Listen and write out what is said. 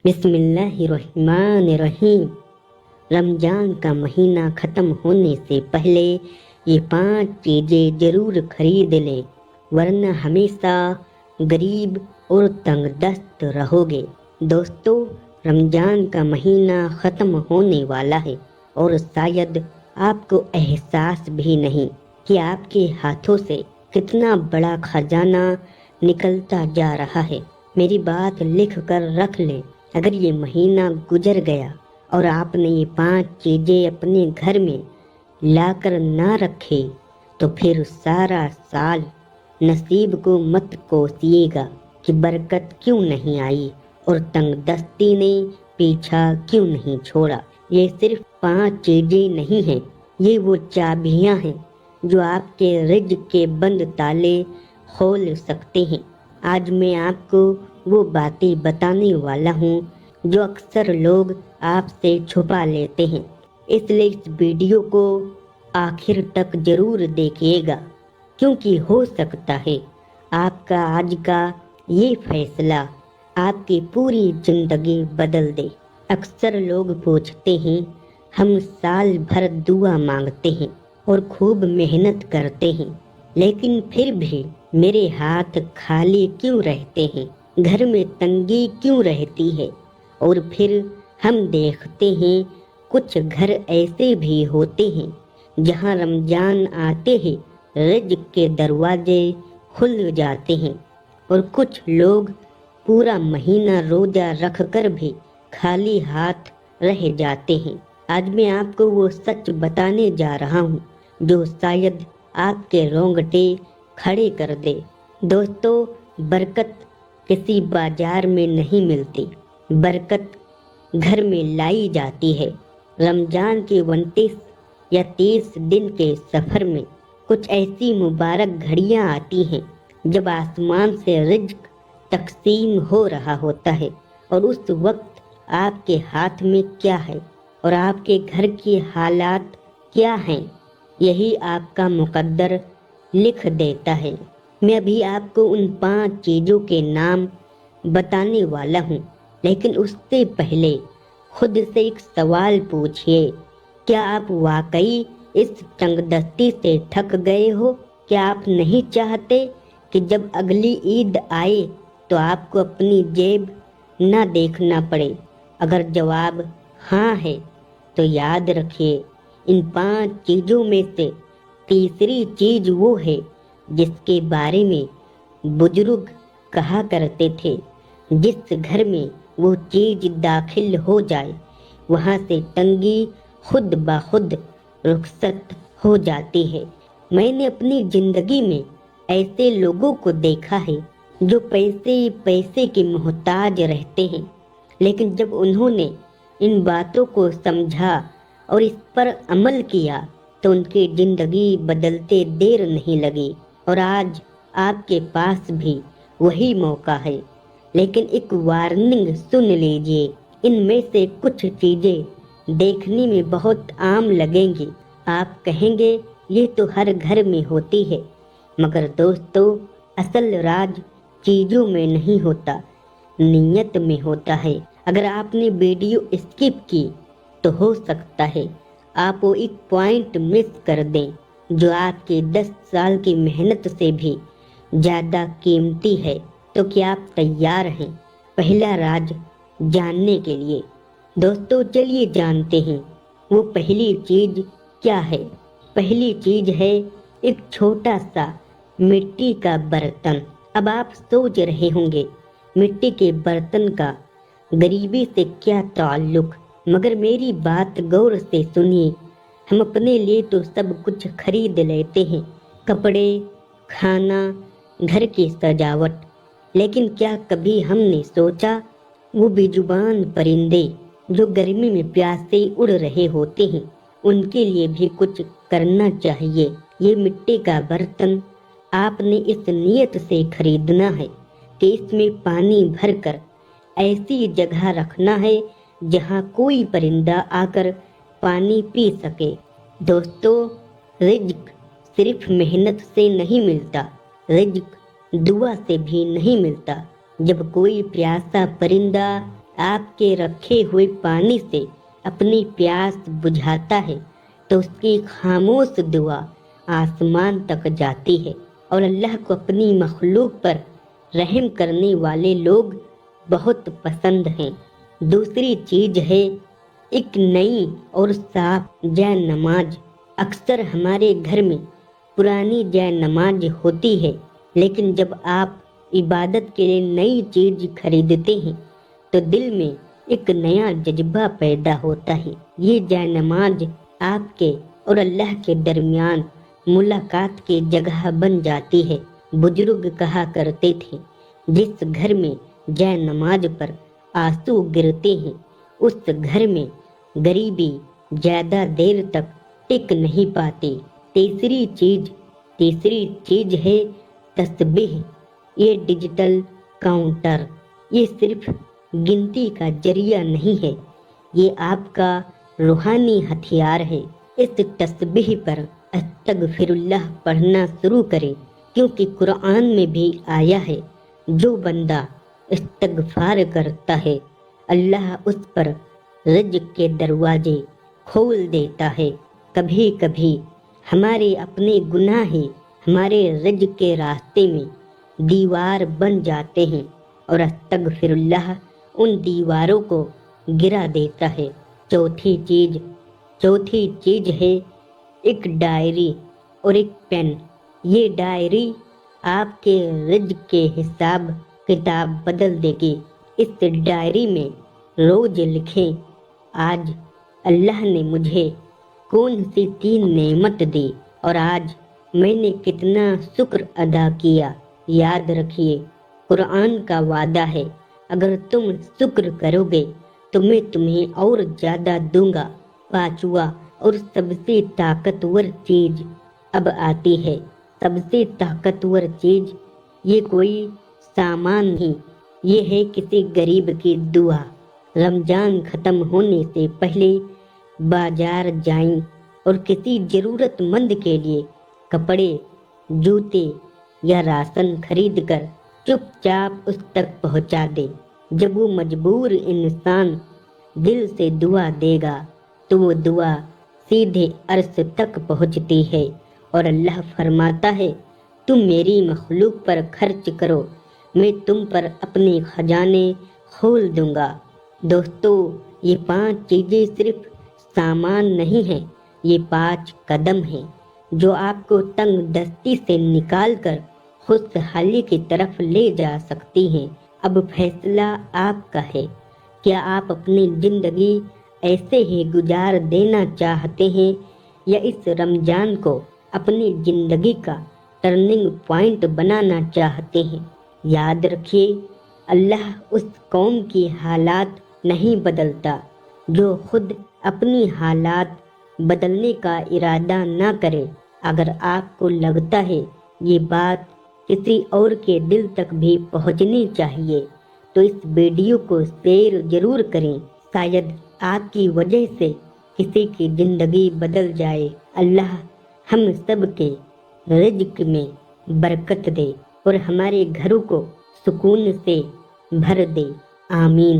बिस्मिल्लाहिर्रहमानिर्रहीम। रमज़ान का महीना ख़त्म होने से पहले ये 5 चीज़ें ज़रूर खरीद लें, वरना हमेशा गरीब और तंगदस्त रहोगे। दोस्तों, रमज़ान का महीना ख़त्म होने वाला है और शायद आपको एहसास भी नहीं कि आपके हाथों से कितना बड़ा खजाना निकलता जा रहा है। मेरी बात लिख कर रख लें, अगर ये महीना गुजर गया और आपने ये 5 चीज़ें अपने घर में लाकर ना रखे तो फिर सारा साल नसीब को मत कोसिएगा कि बरकत क्यों नहीं आई और तंगदस्ती ने पीछा क्यों नहीं छोड़ा। ये सिर्फ 5 चीज़ें नहीं हैं, ये वो चाबियां हैं जो आपके रिज़्क़ के बंद ताले खोल सकते हैं। आज मैं आपको वो बातें बताने वाला हूँ जो अक्सर लोग आपसे छुपा लेते हैं, इसलिए इस वीडियो को आखिर तक जरूर देखिएगा, क्योंकि हो सकता है आपका आज का ये फैसला आपकी पूरी जिंदगी बदल दे। अक्सर लोग पूछते हैं, हम साल भर दुआ मांगते हैं और खूब मेहनत करते हैं, लेकिन फिर भी मेरे हाथ खाली क्यों रहते हैं, घर में तंगी क्यों रहती है। और फिर हम देखते हैं कुछ घर ऐसे भी होते हैं जहां रमजान आते ही रिज़्क़ के दरवाजे खुल जाते हैं और कुछ लोग पूरा महीना रोजा रख कर भी खाली हाथ रह जाते हैं। आज मैं आपको वो सच बताने जा रहा हूँ जो शायद आपके रोंगटे खड़े कर दे। दोस्तों, बरकत किसी बाजार में नहीं मिलती, बरकत घर में लाई जाती है। रमजान के 29 या 30 दिन के सफ़र में कुछ ऐसी मुबारक घड़ियां आती हैं जब आसमान से रिज़्क़ तकसीम हो रहा होता है और उस वक्त आपके हाथ में क्या है और आपके घर के हालात क्या हैं, यही आपका मुकद्दर लिख देता है। मैं अभी आपको उन 5 चीज़ों के नाम बताने वाला हूँ, लेकिन उससे पहले खुद से एक सवाल पूछिए, क्या आप वाकई इस तंगदस्ती से थक गए हो? क्या आप नहीं चाहते कि जब अगली ईद आए तो आपको अपनी जेब ना देखना पड़े? अगर जवाब हाँ है तो याद रखिए, इन 5 चीज़ों में से तीसरी चीज़ वो है जिसके बारे में बुजुर्ग कहा करते थे, जिस घर में वो चीज़ दाखिल हो जाए वहाँ से तंगी खुद ब खुद रुखसत हो जाती है। मैंने अपनी ज़िंदगी में ऐसे लोगों को देखा है जो पैसे के मोहताज रहते हैं, लेकिन जब उन्होंने इन बातों को समझा और इस पर अमल किया तो उनकी ज़िंदगी बदलते देर नहीं लगी। और आज आपके पास भी वही मौका है, लेकिन एक वार्निंग सुन लीजिए, इनमें से कुछ चीज़ें देखने में बहुत आम लगेंगी। आप कहेंगे ये तो हर घर में होती है, मगर दोस्तों, असल राज चीज़ों में नहीं होता, नीयत में होता है। अगर आपने वीडियो स्किप की तो हो सकता है आप वो एक पॉइंट मिस कर दें जो आपके 10 साल की मेहनत से भी ज़्यादा कीमती है। तो क्या आप तैयार हैं पहला राज जानने के लिए? दोस्तों, चलिए जानते हैं वो पहली चीज़ क्या है। पहली चीज़ है एक छोटा सा मिट्टी का बर्तन। अब आप सोच रहे होंगे, मिट्टी के बर्तन का गरीबी से क्या ताल्लुक? मगर मेरी बात गौर से सुनिए। हम अपने लिए तो सब कुछ खरीद लेते हैं, कपड़े, खाना, घर की सजावट, लेकिन क्या कभी हमने सोचा वो बेजुबान परिंदे जो गर्मी में प्यासे उड़ रहे होते हैं, उनके लिए भी कुछ करना चाहिए। ये मिट्टी का बर्तन आपने इस नियत से खरीदना है कि इसमें पानी भरकर ऐसी जगह रखना है जहाँ कोई परिंदा आकर पानी पी सके। दोस्तों, रिज़्क़ सिर्फ मेहनत से नहीं मिलता, रिज़्क़ दुआ से भी नहीं मिलता। जब कोई प्यासा परिंदा آپ کے رکھے ہوئے پانی سے اپنی پیاس بجھاتا ہے تو اس کی خاموش دعا آسمان تک جاتی ہے، اور اللہ کو اپنی مخلوق پر رحم کرنے والے لوگ بہت پسند ہیں۔ دوسری چیز ہے ایک نئی اور صاف جائے نماز۔ اکثر ہمارے گھر میں پرانی جائے نماز ہوتی ہے، لیکن جب آپ عبادت کے لیے نئی چیز خریدتے ہیں تو دل میں ایک نیا جذبہ پیدا ہوتا ہے۔ یہ جائے نماز آپ کے اور اللہ کے درمیان ملاقات کی جگہ بن جاتی ہے۔ بزرگ کہا کرتے تھے، جس گھر میں جائے نماز پر آنسو گرتے ہیں اس گھر میں غریبی زیادہ دیر تک ٹک نہیں پاتی۔ تیسری چیز ہے تسبیح۔ یہ ڈیجیٹل کاؤنٹر یہ صرف گنتی کا ذریعہ نہیں ہے، یہ آپ کا روحانی ہتھیار ہے۔ اس تسبیح پر استغفر اللہ پڑھنا شروع کریں، کیونکہ قرآن میں بھی آیا ہے، جو بندہ استغفار کرتا ہے اللہ اس پر رزق کے دروازے کھول دیتا ہے۔ کبھی کبھی ہمارے اپنے گناہ ہی ہمارے رزق کے راستے میں دیوار بن جاتے ہیں، اور استغفر اللہ ان دیواروں کو گرا دیتا ہے۔ چوتھی چیز ہے ایک ڈائری اور ایک پین۔ یہ ڈائری آپ کے رزق کے حساب کتاب بدل دے گی۔ اس ڈائری میں روز لکھیں، آج اللہ نے مجھے کون سی 3 نعمت دی اور آج میں نے کتنا شکر ادا کیا۔ یاد رکھیے، قرآن کا وعدہ ہے، اگر تم شکر کرو گے تو میں تمہیں اور زیادہ دوں گا۔ پانچواں اور سب سے طاقتور چیز اب آتی ہے۔ سب سے طاقتور چیز یہ کوئی سامان نہیں، یہ ہے کسی غریب کی دعا۔ رمضان ختم ہونے سے پہلے بازار جائیں اور کسی ضرورت مند کے لیے کپڑے، جوتے یا راشن خرید کر چپ چاپ اس تک پہنچا دے۔ جب وہ مجبور انسان دل سے دعا دے گا تو وہ دعا سیدھے عرش تک پہنچتی ہے، اور اللہ فرماتا ہے، تم میری مخلوق پر خرچ کرو، میں تم پر اپنے خزانے کھول دوں گا۔ دوستو، یہ 5 چیزیں صرف سامان نہیں ہیں، یہ 5 قدم ہیں جو آپ کو تنگ دستی سے نکال کر خوشحالی کی طرف لے جا سکتی ہیں۔ اب فیصلہ آپ کا ہے، کیا آپ اپنی زندگی ایسے ہی گزار دینا چاہتے ہیں یا اس رمضان کو اپنی زندگی کا ٹرننگ پوائنٹ بنانا چاہتے ہیں؟ یاد رکھیے، اللہ اس قوم کی حالات نہیں بدلتا جو خود اپنی حالات بدلنے کا ارادہ نہ کرے۔ اگر آپ کو لگتا ہے یہ بات کسی اور کے دل تک بھی پہنچنی چاہیے تو اس ویڈیو کو شیئر ضرور کریں، شاید آپ کی وجہ سے کسی کی زندگی بدل جائے۔ اللہ ہم سب کے رزق میں برکت دے اور ہمارے گھروں کو سکون سے بھر دے، آمین۔